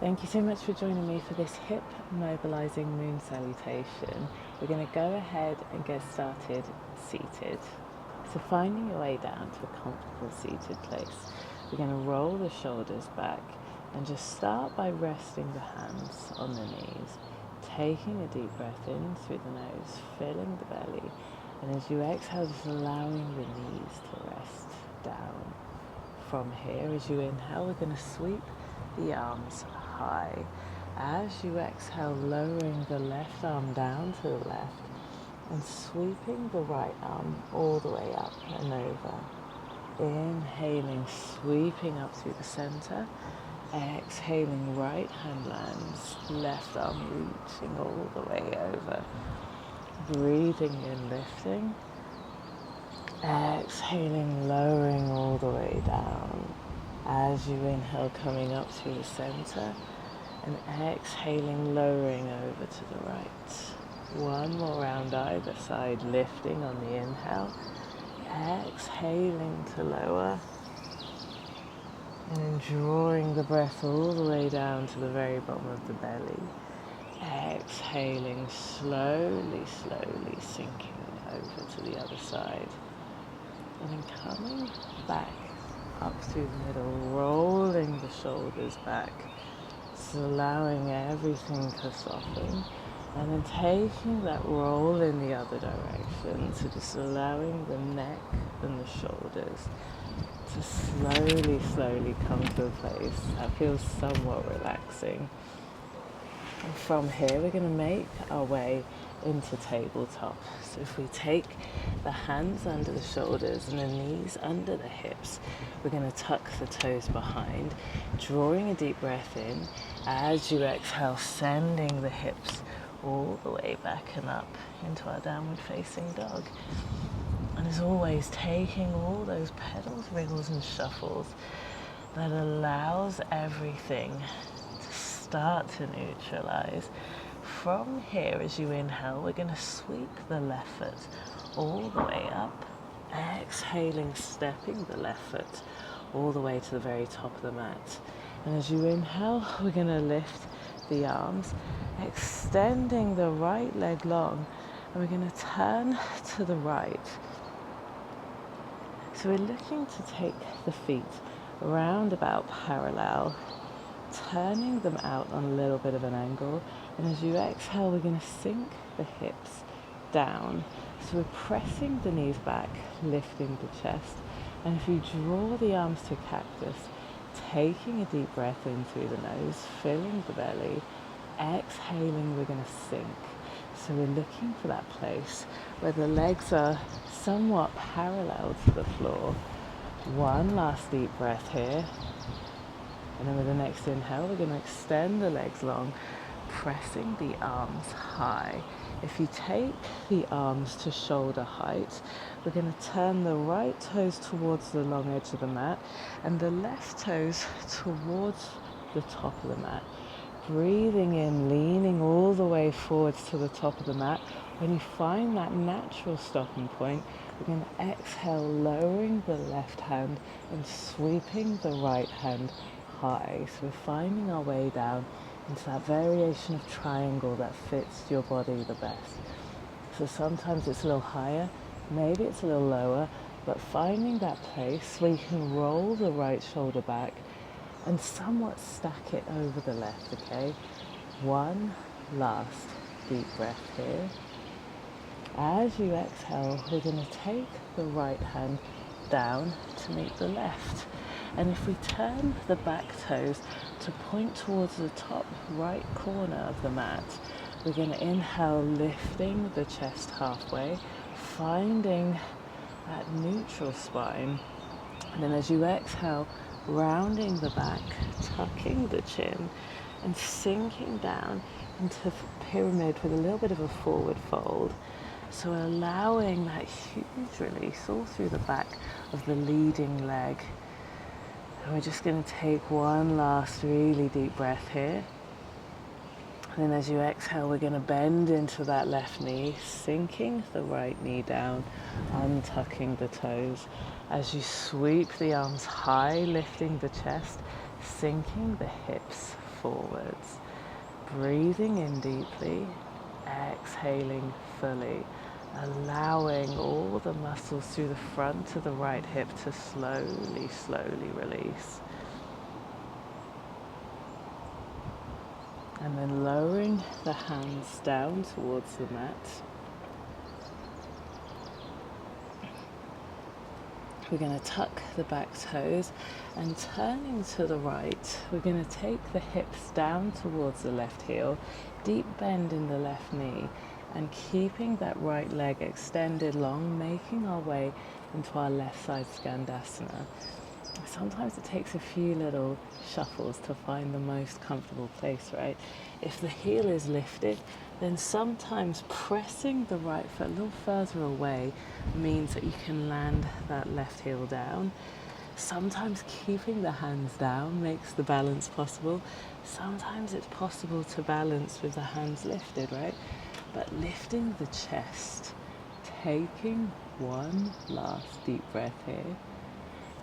Thank you so much for joining me for this hip mobilizing moon salutation. We're going to go ahead and get started seated. So finding your way down to a comfortable seated place, we're going to roll the shoulders back and just start by resting the hands on the knees, taking a deep breath in through the nose, filling the belly, and as you exhale, just allowing the knees to rest down. From here, as you inhale, we're going to sweep the arms high. As you exhale, lowering the left arm down to the left and sweeping the right arm all the way up and over. Inhaling, sweeping up through the center. Exhaling, right hand lands, left arm reaching all the way over. Breathing in, lifting. Exhaling, lowering all the way down. As you inhale, coming up through the center, and exhaling, lowering over to the right. One more round either side, lifting on the inhale, exhaling to lower, and then drawing the breath all the way down to the very bottom of the belly. Exhaling, slowly, slowly sinking over to the other side, and then coming back up through the middle, rolling the shoulders back, just allowing everything to soften, and then taking that roll in the other direction, so just allowing the neck and the shoulders to slowly, slowly come to a place that feels somewhat relaxing. And from here, we're going to make our way into tabletop. So if we take the hands under the shoulders and the knees under the hips, we're going to tuck the toes behind, drawing a deep breath in. As you exhale, sending the hips all the way back and up into our downward facing dog. And as always, taking all those pedals, wriggles and shuffles that allows everything to start to neutralize. From here, as you inhale, we're going to sweep the left foot all the way up. Exhaling, stepping the left foot all the way to the very top of the mat. And as you inhale, we're going to lift the arms, extending the right leg long, and we're going to turn to the right. So we're looking to take the feet round about parallel, turning them out on a little bit of an angle. And as you exhale, we're going to sink the hips down. So we're pressing the knees back, lifting the chest. And if you draw the arms to cactus, taking a deep breath in through the nose, filling the belly, exhaling, we're going to sink. So we're looking for that place where the legs are somewhat parallel to the floor. One last deep breath here. And then with the next inhale, we're going to extend the legs long, pressing the arms high. If you take the arms to shoulder height, we're going to turn the right toes towards the long edge of the mat and the left toes towards the top of the mat. Breathing in, leaning all the way forwards to the top of the mat. When you find that natural stopping point, we're going to exhale, lowering the left hand and sweeping the right hand high. So we're finding our way down into that variation of triangle that fits your body the best. So sometimes it's a little higher, maybe it's a little lower, but finding that place where you can roll the right shoulder back and somewhat stack it over the left, okay? One last deep breath here. As you exhale, we're going to take the right hand down to meet the left. And if we turn the back toes to point towards the top right corner of the mat, we're going to inhale, lifting the chest halfway, finding that neutral spine. And then as you exhale, rounding the back, tucking the chin, and sinking down into pyramid with a little bit of a forward fold. So allowing that huge release all through the back of the leading leg. And we're just going to take one last really deep breath here. And then as you exhale, we're going to bend into that left knee, sinking the right knee down, untucking the toes. As you sweep the arms high, lifting the chest, sinking the hips forwards. Breathing in deeply, exhaling fully, allowing all the muscles through the front of the right hip to slowly, slowly release. And then lowering the hands down towards the mat. We're going to tuck the back toes, and turning to the right, we're going to take the hips down towards the left heel, deep bend in the left knee, and keeping that right leg extended long, making our way into our left side Skandasana. Sometimes it takes a few little shuffles to find the most comfortable place, right? If the heel is lifted, then sometimes pressing the right foot a little further away means that you can land that left heel down. Sometimes keeping the hands down makes the balance possible. Sometimes it's possible to balance with the hands lifted, right? But lifting the chest, taking one last deep breath here.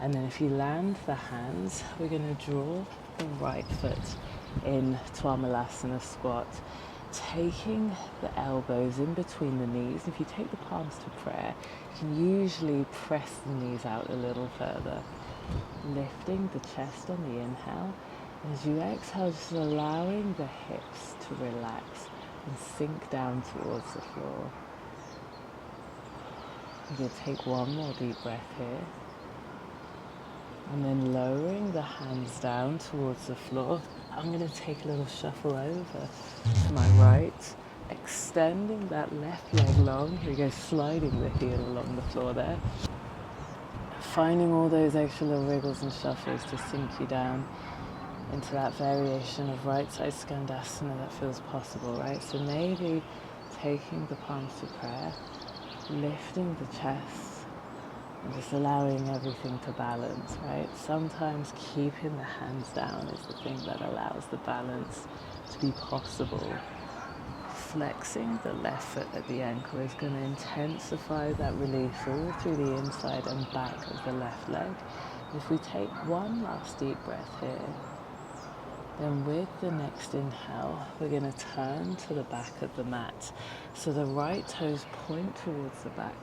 And then if you land the hands, we're going to draw the right foot into our Malasana squat, taking the elbows in between the knees. If you take the palms to prayer, you can usually press the knees out a little further. Lifting the chest on the inhale. As you exhale, just allowing the hips to relax and sink down towards the floor. You're going to take one more deep breath here. And then lowering the hands down towards the floor. I'm going to take a little shuffle over to my right, extending that left leg long. Here we go, sliding the heel along the floor there. Finding all those extra little wriggles and shuffles to sink you down into that variation of right side Skandasana that feels possible, right? So maybe taking the palms to prayer, lifting the chest, and just allowing everything to balance, right? Sometimes keeping the hands down is the thing that allows the balance to be possible. Flexing the left foot at the ankle is going to intensify that release all through the inside and back of the left leg. If we take one last deep breath here, then with the next inhale, we're going to turn to the back of the mat. So the right toes point towards the back.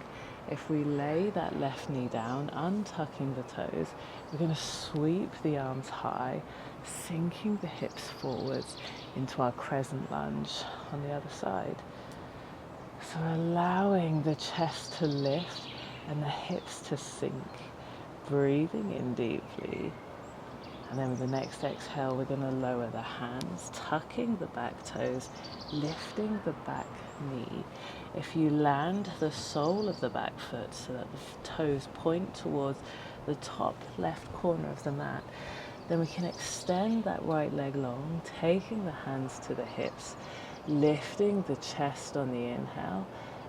If we lay that left knee down, untucking the toes, we're going to sweep the arms high, sinking the hips forwards into our crescent lunge on the other side. So allowing the chest to lift and the hips to sink, breathing in deeply. And then with the next exhale, we're going to lower the hands, tucking the back toes, lifting the back knee. If you land the sole of the back foot so that the toes point towards the top left corner of the mat, then we can extend that right leg long, taking the hands to the hips, lifting the chest on the inhale.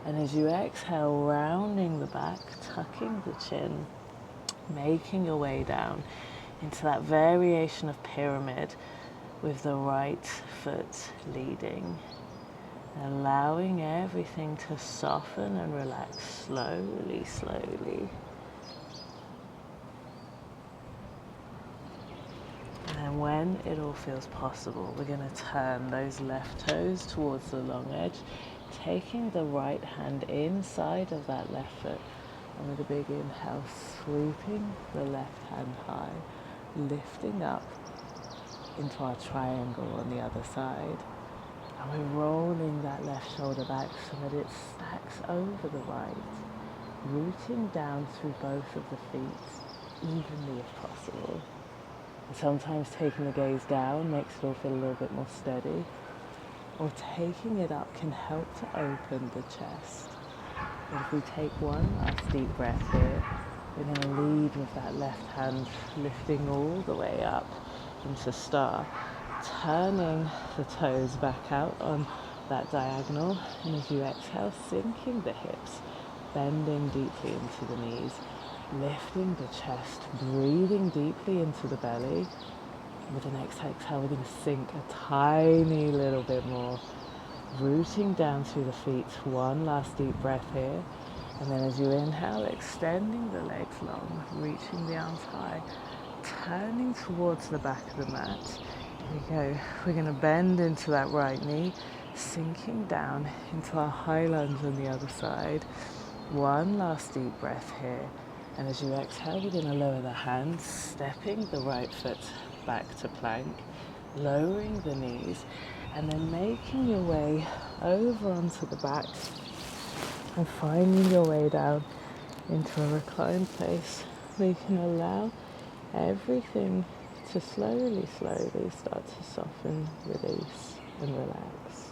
And as you exhale, rounding the back, tucking the chin, making your way down into that variation of pyramid with the right foot leading, allowing everything to soften and relax slowly, slowly. And then when it all feels possible, we're going to turn those left toes towards the long edge, taking the right hand inside of that left foot, and with a big inhale, sweeping the left hand high, lifting up into our triangle on the other side. And we're rolling that left shoulder back so that it stacks over the right, rooting down through both of the feet evenly if possible. And sometimes taking the gaze down makes it all feel a little bit more steady, or taking it up can help to open the chest. And if we take one last deep breath here, we're going to lead with that left hand, lifting all the way up into star, turning the toes back out on that diagonal, and as you exhale, sinking the hips, bending deeply into the knees, lifting the chest, breathing deeply into the belly. With the next exhale, we're going to sink a tiny little bit more, rooting down through the feet. One last deep breath here. And then as you inhale, extending the legs long, reaching the arms high, turning towards the back of the mat. we go. We're going to bend into that right knee, sinking down into our high lunge on the other side. One last deep breath here. And as you exhale, we're going to lower the hands, stepping the right foot back to plank, lowering the knees, and then making your way over onto the back and finding your way down into a reclined place. We can allow everything to slowly start to soften, release, and relax.